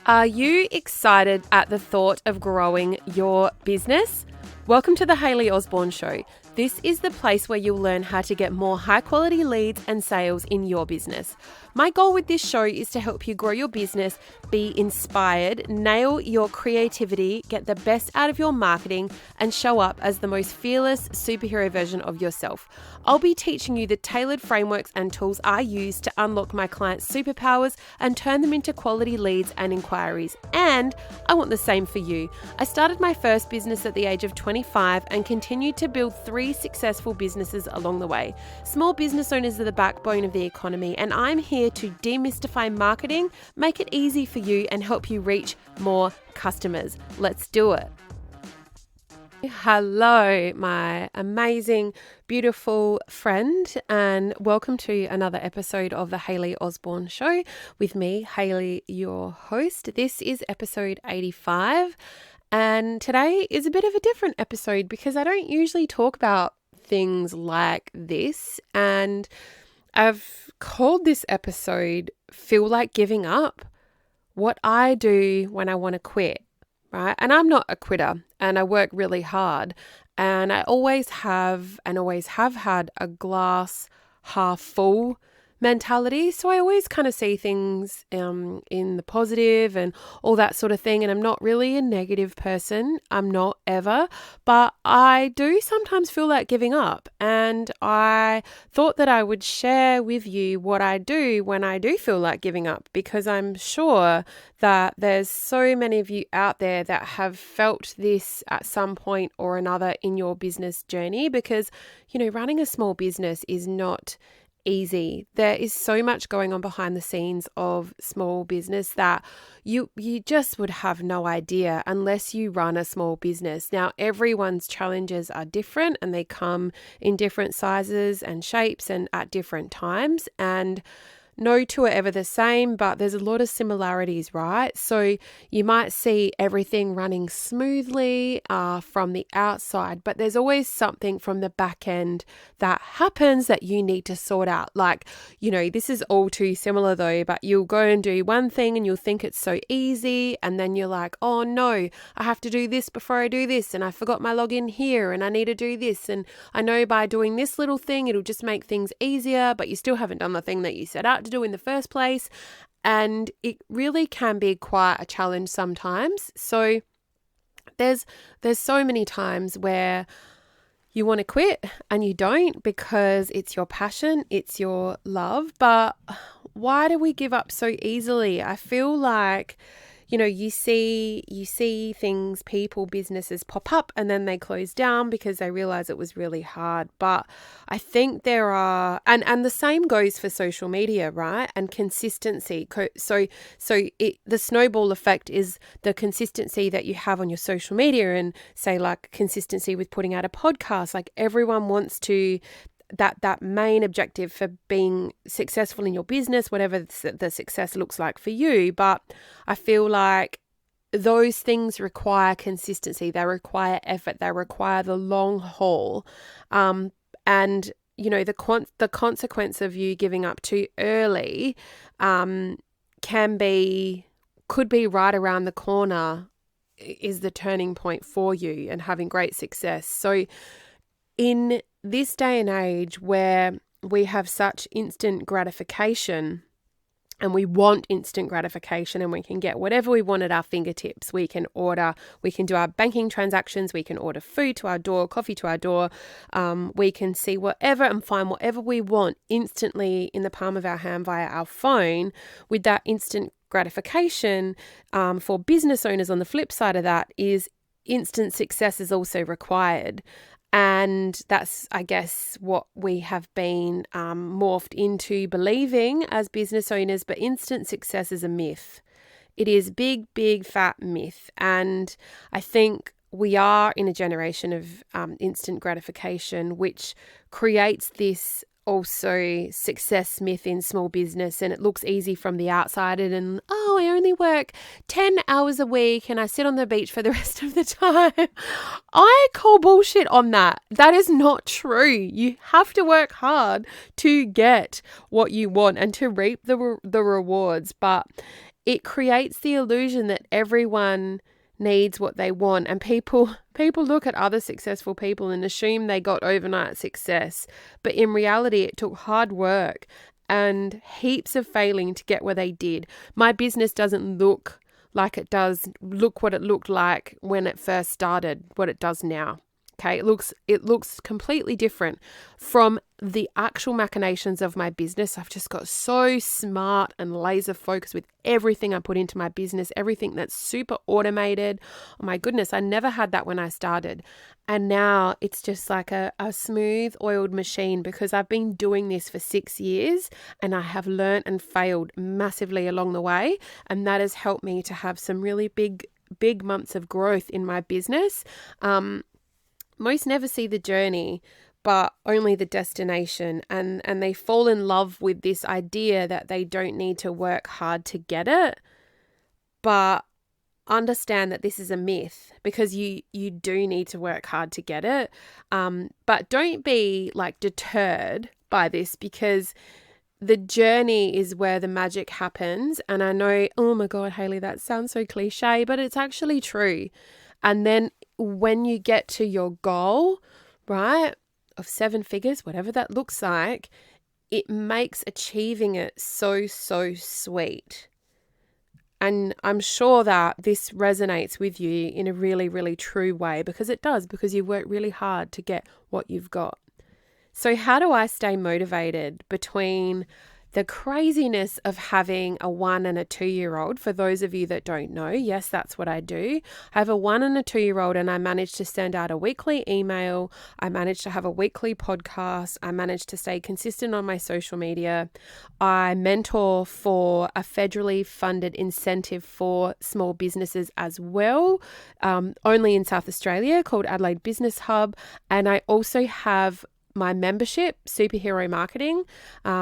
Are you excited at the thought of growing your business? Welcome to the Hayley Osborne Show. This is the place where you'll learn how to get more high-quality leads and sales in your business. My goal with this show is to help you grow your business, be inspired, nail your creativity, get the best out of your marketing, and show up as the most fearless superhero version of yourself. I'll be teaching you the tailored frameworks and tools I use to unlock my clients' superpowers and turn them into quality leads and inquiries. And I want the same for you. I started my first business at the age of 25 and continued to build 3 successful businesses along the way. Small business owners are the backbone of the economy, and I'm here to demystify marketing, make it easy for you, and help you reach more customers. Let's do it. Hello, my amazing, beautiful friend, and welcome to another episode of the Hayley Osborne Show with me, Hayley, your host. This is episode 85, and today is a bit of a different episode because I don't usually talk about things like this, and I've called this episode Feel Like Giving Up, what I do when I want to quit. Right? And I'm not a quitter, and I work really hard, and I always have had a glass half full mentality. So I always kind of see things in the positive and all that sort of thing. And I'm not really a negative person. I'm not ever, but I do sometimes feel like giving up. And I thought that I would share with you what I do when I do feel like giving up, because I'm sure that there's so many of you out there that have felt this at some point or another in your business journey, because, running a small business is not easy. There is so much going on behind the scenes of small business that you just would have no idea unless you run a small business. Now, everyone's challenges are different, and they come in different sizes and shapes and at different times, and no two are ever the same, but there's a lot of similarities, right? So you might see everything running smoothly from the outside, but there's always something from the back end that happens that you need to sort out. Like, this is all too similar though, but you'll go and do one thing and you'll think it's so easy, and then you're like, oh no, I have to do this before I do this, and I forgot my login here, and I need to do this, and I know by doing this little thing it'll just make things easier, but you still haven't done the thing that you set out to do in the first place, and it really can be quite a challenge sometimes. So there's so many times where you want to quit and you don't, because it's your passion, it's your love. But why do we give up so easily? I feel like you see things, people, businesses pop up and then they close down because they realize it was really hard. But I think there are, and the same goes for social media, right? And consistency. So the snowball effect is the consistency that you have on your social media, and say like consistency with putting out a podcast. Like everyone wants to, that main objective for being successful in your business, whatever the success looks like for you. But I feel like those things require consistency. They require effort. They require the long haul. And the consequence of you giving up too early could be right around the corner, is the turning point for you and having great success. So in this day and age where we have such instant gratification, and we want instant gratification, and we can get whatever we want at our fingertips. We can order, we can do our banking transactions, we can order food to our door, coffee to our door. We can see whatever and find whatever we want instantly in the palm of our hand via our phone. With that instant gratification, for business owners on the flip side of that is instant success is also required. And that's, I guess, what we have been morphed into believing as business owners. But instant success is a myth. It is big, big, fat myth. And I think we are in a generation of instant gratification, which creates this also success myth in small business, and it looks easy from the outside, and I only work 10 hours a week and I sit on the beach for the rest of the time. I call bullshit on that. That is not true. You have to work hard to get what you want and to reap the rewards. But it creates the illusion that everyone needs what they want, and people look at other successful people and assume they got overnight success, but in reality it took hard work and heaps of failing to get where they did. My business doesn't look what it looked like when it first started, what it does now. Okay, it looks completely different from the actual machinations of my business. I've just got so smart and laser focused with everything I put into my business, everything that's super automated. Oh my goodness, I never had that when I started. And now it's just like a smooth oiled machine, because I've been doing this for 6 years and I have learned and failed massively along the way. And that has helped me to have some really big months of growth in my business. Most never see the journey, but only the destination. And they fall in love with this idea that they don't need to work hard to get it. But understand that this is a myth, because you do need to work hard to get it. But don't be like deterred by this, because the journey is where the magic happens. And I know, oh my God, Hayley, that sounds so cliche, but it's actually true. And then when you get to your goal, right, of 7 figures, whatever that looks like, it makes achieving it so sweet. And I'm sure that this resonates with you in a really, really true way, because it does, because you work really hard to get what you've got. So how do I stay motivated between the craziness of having a 1 and a 2-year-old? For those of you that don't know, yes, that's what I do. I have a 1 and a 2-year-old, and I managed to send out a weekly email. I managed to have a weekly podcast. I managed to stay consistent on my social media. I mentor for a federally funded incentive for small businesses as well, only in South Australia, called Adelaide Business Hub. And I also have my membership, Superhero Marketing,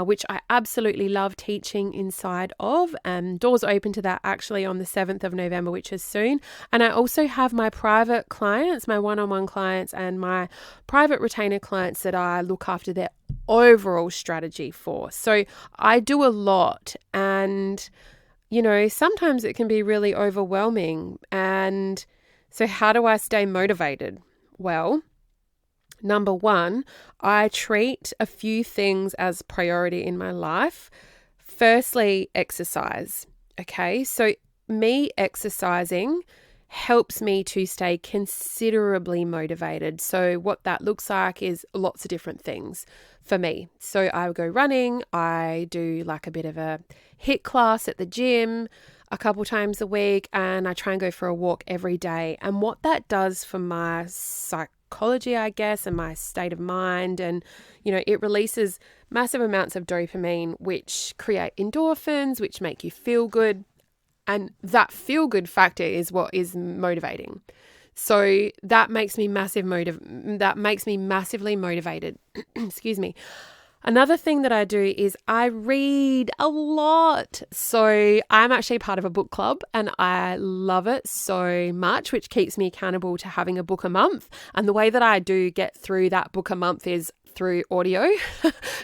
which I absolutely love teaching inside of. Doors open to that actually on the 7th of November, which is soon. And I also have my private clients, my one-on-one clients, and my private retainer clients that I look after their overall strategy for. So I do a lot, and sometimes it can be really overwhelming. And so how do I stay motivated? Well, number 1, I treat a few things as priority in my life. Firstly, exercise. Okay, so me exercising helps me to stay considerably motivated. So what that looks like is lots of different things for me. So I go running, I do like a bit of a HIIT class at the gym a couple times a week, and I try and go for a walk every day. And what that does for my psychology, I guess, and my state of mind, and it releases massive amounts of dopamine, which create endorphins, which make you feel good. And that feel good factor is what is motivating. So that makes me massively motivated. Excuse me. Another thing that I do is I read a lot. So I'm actually part of a book club, and I love it so much, which keeps me accountable to having a book a month. And the way that I do get through that book a month is through audio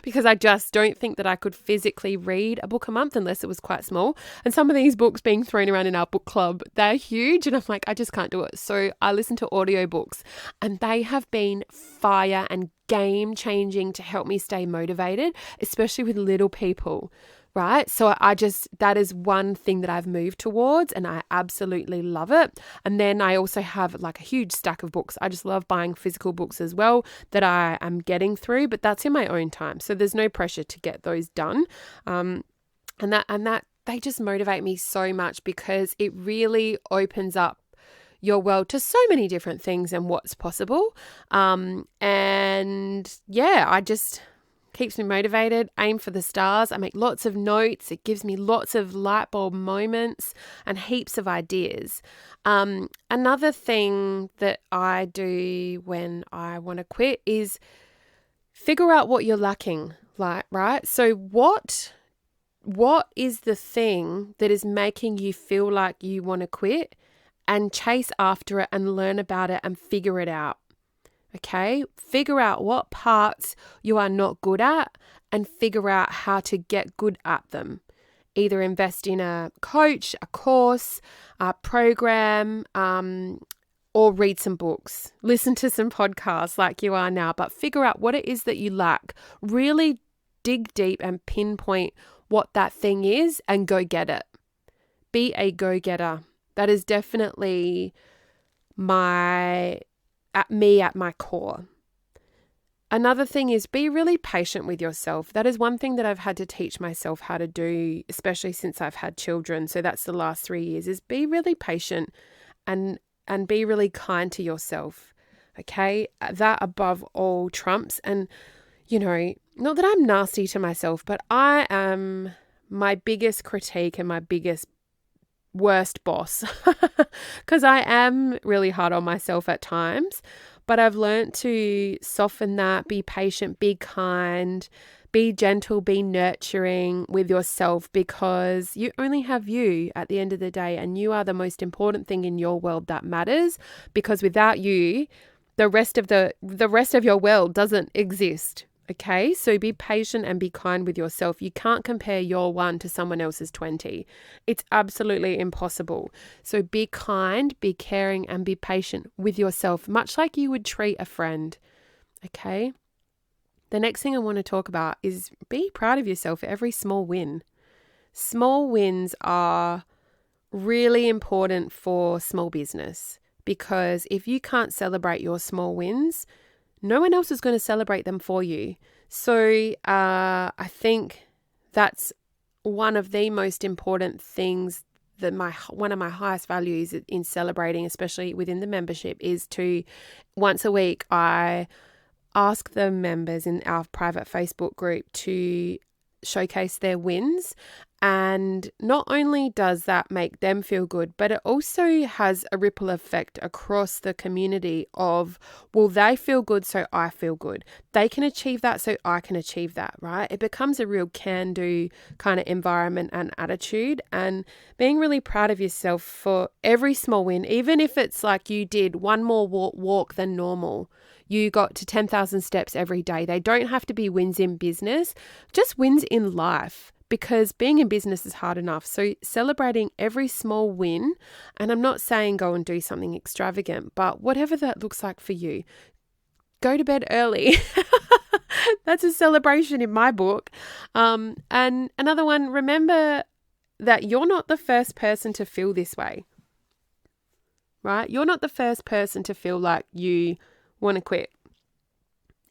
because I just don't think that I could physically read a book a month unless it was quite small. And some of these books being thrown around in our book club, they're huge, and I'm like, I just can't do it. So I listen to audiobooks, and they have been fire and game changing to help me stay motivated, especially with little people. Right. So that is one thing that I've moved towards, and I absolutely love it. And then I also have like a huge stack of books. I just love buying physical books as well that I am getting through, but that's in my own time. So there's no pressure to get those done. And that they just motivate me so much because it really opens up your world to so many different things and what's possible. And yeah, I just keeps me motivated, aim for the stars. I make lots of notes. It gives me lots of light bulb moments and heaps of ideas. Another thing that I do when I want to quit is figure out what you're lacking, right? So what is the thing that is making you feel like you want to quit, and chase after it and learn about it and figure it out. Okay, figure out what parts you are not good at and figure out how to get good at them. either invest in a coach, a course, a program, or read some books, listen to some podcasts like you are now, but figure out what it is that you lack. Really dig deep and pinpoint what that thing is and go get it. Be a go-getter. That is definitely me at my core. Another thing is be really patient with yourself. That is one thing that I've had to teach myself how to do, especially since I've had children. So that's the last 3 years, is be really patient and be really kind to yourself. Okay? That above all trumps. And, not that I'm nasty to myself, but I am my biggest critique and my biggest worst boss because I am really hard on myself at times, but I've learned to soften that, be patient, be kind, be gentle, be nurturing with yourself, because you only have you at the end of the day, and you are the most important thing in your world that matters, because without you, the rest of your world doesn't exist. Okay, so be patient and be kind with yourself. You can't compare your 1 to someone else's 20. It's absolutely impossible. So be kind, be caring, and be patient with yourself, much like you would treat a friend. Okay? The next thing I want to talk about is be proud of yourself for every small win. Small wins are really important for small business, because if you can't celebrate your small wins, no one else is going to celebrate them for you. So I think that's one of the most important things that one of my highest values in celebrating, especially within the membership, is to once a week I ask the members in our private Facebook group to showcase their wins. And not only does that make them feel good, but it also has a ripple effect across the community of, well, they feel good, so I feel good. They can achieve that, so I can achieve that, right? It becomes a real can-do kind of environment and attitude, and being really proud of yourself for every small win, even if it's like you did one more walk than normal. You got to 10,000 steps every day. They don't have to be wins in business, just wins in life, because being in business is hard enough. So celebrating every small win, and I'm not saying go and do something extravagant, but whatever that looks like for you, go to bed early. That's a celebration in my book. And another one, remember that you're not the first person to feel this way, right? You're not the first person to feel like you want to quit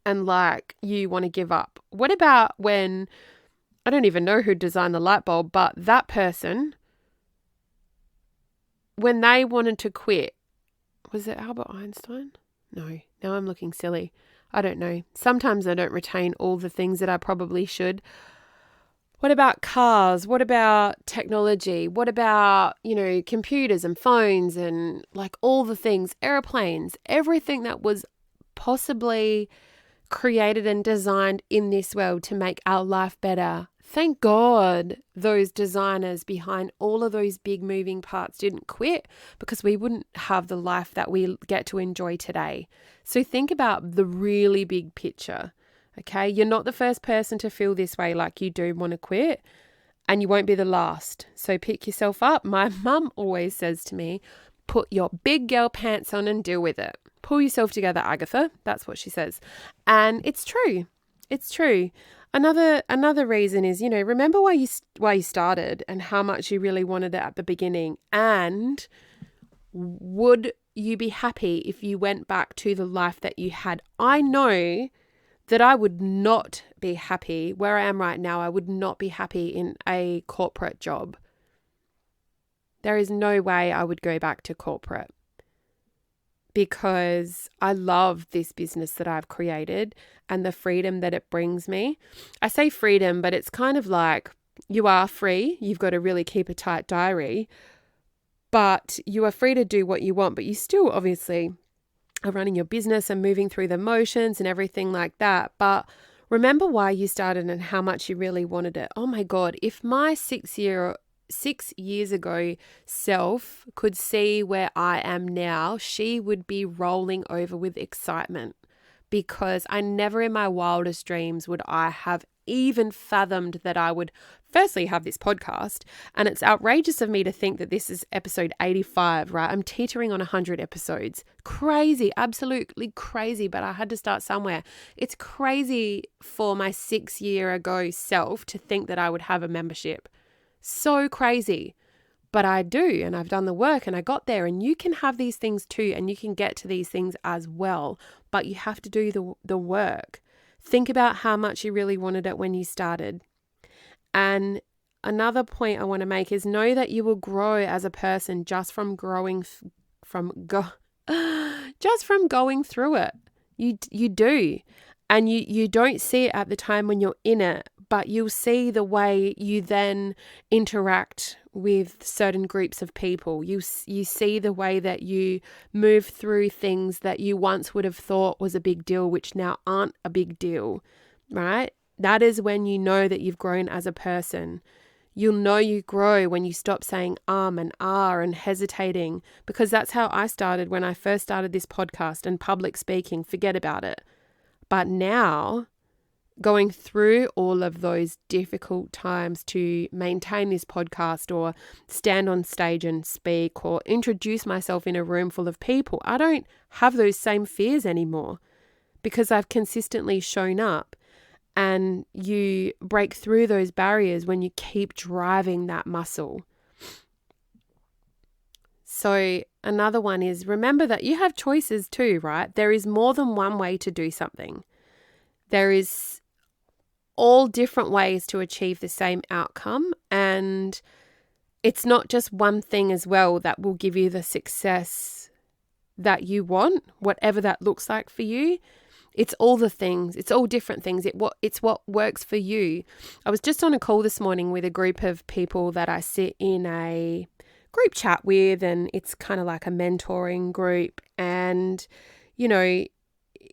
and like you want to give up. What about when, I don't even know who designed the light bulb, but that person, when they wanted to quit, was it Albert Einstein? No, now I'm looking silly. I don't know. Sometimes I don't retain all the things that I probably should. What about cars? What about technology? What about, computers and phones and like all the things, airplanes, everything that was possibly created and designed in this world to make our life better. Thank God those designers behind all of those big moving parts didn't quit, because we wouldn't have the life that we get to enjoy today. So think about the really big picture, okay? You're not the first person to feel this way, like you do want to quit, and you won't be the last. So pick yourself up. My mum always says to me, put your big girl pants on and deal with it. Pull yourself together, Agatha. That's what she says. And it's true. It's true. Another reason is, remember why you started and how much you really wanted it at the beginning. And would you be happy if you went back to the life that you had? I know that I would not be happy where I am right now. I would not be happy in a corporate job. There is no way I would go back to corporate, because I love this business that I've created and the freedom that it brings me. I say freedom, but it's kind of like you are free. You've got to really keep a tight diary, but you are free to do what you want, but you still obviously are running your business and moving through the motions and everything like that. But remember why you started and how much you really wanted it. Oh my God, if my 6 years ago self could see where I am now, she would be rolling over with excitement, because I never in my wildest dreams would I have even fathomed that I would firstly have this podcast. And it's outrageous of me to think that this is episode 85, right? I'm teetering on 100 episodes. Crazy, absolutely crazy, but I had to start somewhere. It's crazy for my 6-year ago self to think that I would have a membership. So crazy. But I do, and I've done the work and I got there, and you can have these things too, and you can get to these things as well, but you have to do the work. Think about how much you really wanted it when you started. And another point I want to make is know that you will grow as a person just from going through it. You do. And you don't see it at the time when you're in it, but you'll see the way you then interact with certain groups of people. You see the way that you move through things that you once would have thought was a big deal, which now aren't a big deal, right? That is when you know that you've grown as a person. You'll know you grow when you stop saying and and hesitating, because that's how I started when I first started this podcast and public speaking. Forget about it. But now, going through all of those difficult times to maintain this podcast or stand on stage and speak or introduce myself in a room full of people, I don't have those same fears anymore because I've consistently shown up. And you break through those barriers when you keep driving that muscle. So another one is, remember that you have choices too, right? There is more than one way to do something. There is all different ways to achieve the same outcome. And it's not just one thing as well that will give you the success that you want, whatever that looks like for you. It's all the things. It's all different things. It's what works for you. I was just on a call this morning with a group of people that I sit in a group chat with, and it's kind of like a mentoring group. And, you know,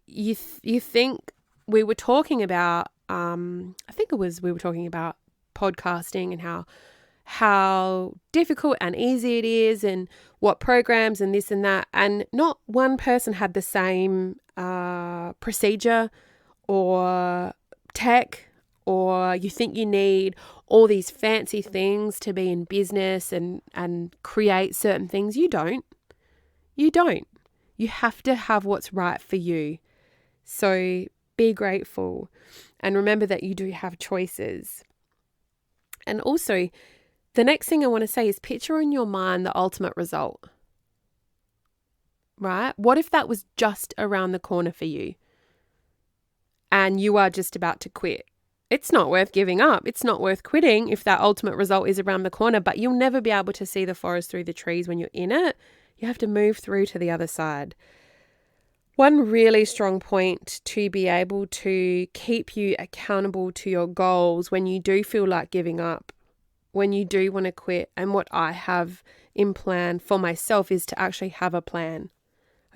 you think we were talking about, we were talking about podcasting and how difficult and easy it is and what programs and this and that. And not one person had the same procedure or tech, or you think you need all these fancy things to be in business and create certain things. You don't. You have to have what's right for you. So be grateful and remember that you do have choices. And also, the next thing I want to say is picture in your mind the ultimate result, right? What if that was just around the corner for you and you are just about to quit? It's not worth giving up. It's not worth quitting if that ultimate result is around the corner, but you'll never be able to see the forest through the trees when you're in it. You have to move through to the other side. One really strong point to be able to keep you accountable to your goals when you do feel like giving up, when you do want to quit, and what I have in plan for myself is to actually have a plan.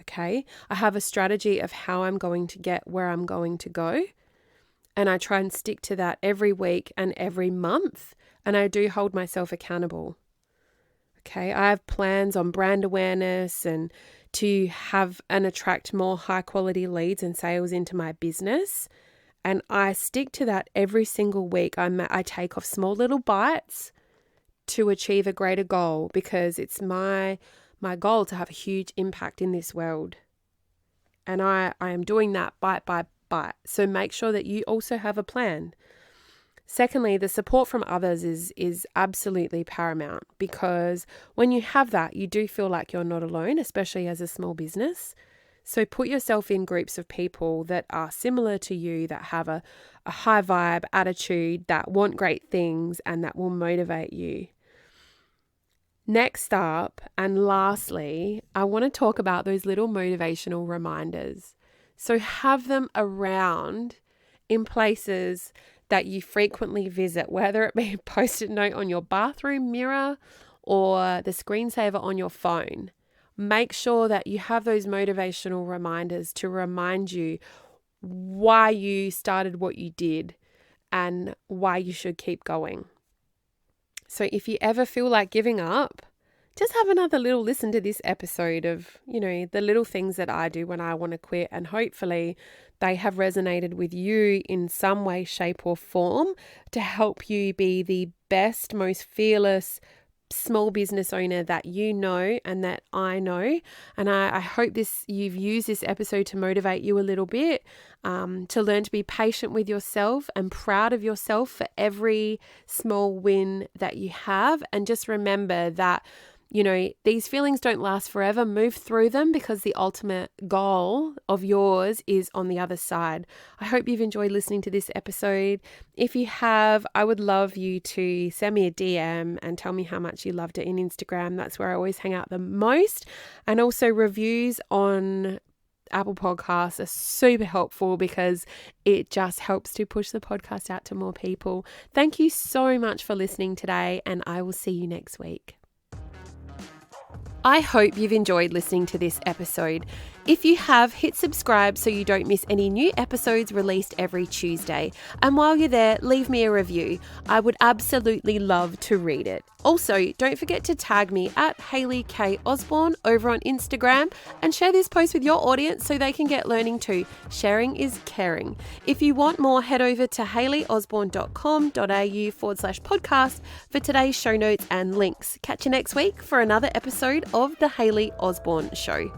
Okay? I have a strategy of how I'm going to get where I'm going to go. And I try and stick to that every week and every month. And I do hold myself accountable. Okay? I have plans on brand awareness and to have and attract more high quality leads and sales into my business. And I stick to that every single week. I take off small little bites to achieve a greater goal because it's my goal to have a huge impact in this world. And I am doing that bite by bite. So make sure that you also have a plan. Secondly, the support from others is absolutely paramount, because when you have that, you do feel like you're not alone, especially as a small business. So put yourself in groups of people that are similar to you, that have a high vibe attitude, that want great things, and that will motivate you. Next up, and lastly, I want to talk about those little motivational reminders. So have them around in places that you frequently visit, whether it be a post-it note on your bathroom mirror or the screensaver on your phone. Make sure that you have those motivational reminders to remind you why you started what you did and why you should keep going. So if you ever feel like giving up, just have another little listen to this episode of, the little things that I do when I want to quit, and hopefully they have resonated with you in some way, shape, or form to help you be the best, most fearless small business owner that you know and that I know. And I hope you've used this episode to motivate you a little bit, to learn to be patient with yourself and proud of yourself for every small win that you have. And just remember that, these feelings don't last forever. Move through them, because the ultimate goal of yours is on the other side. I hope you've enjoyed listening to this episode. If you have, I would love you to send me a DM and tell me how much you loved it in Instagram. That's where I always hang out the most. And also reviews on Apple Podcasts are super helpful, because it just helps to push the podcast out to more people. Thank you so much for listening today, and I will see you next week. I hope you've enjoyed listening to this episode. If you have, hit subscribe so you don't miss any new episodes released every Tuesday. And while you're there, leave me a review. I would absolutely love to read it. Also, don't forget to tag me at Hayley K. Osborne over on Instagram and share this post with your audience so they can get learning too. Sharing is caring. If you want more, head over to hayleyosborne.com.au/podcast for today's show notes and links. Catch you next week for another episode of The Hayley Osborne Show.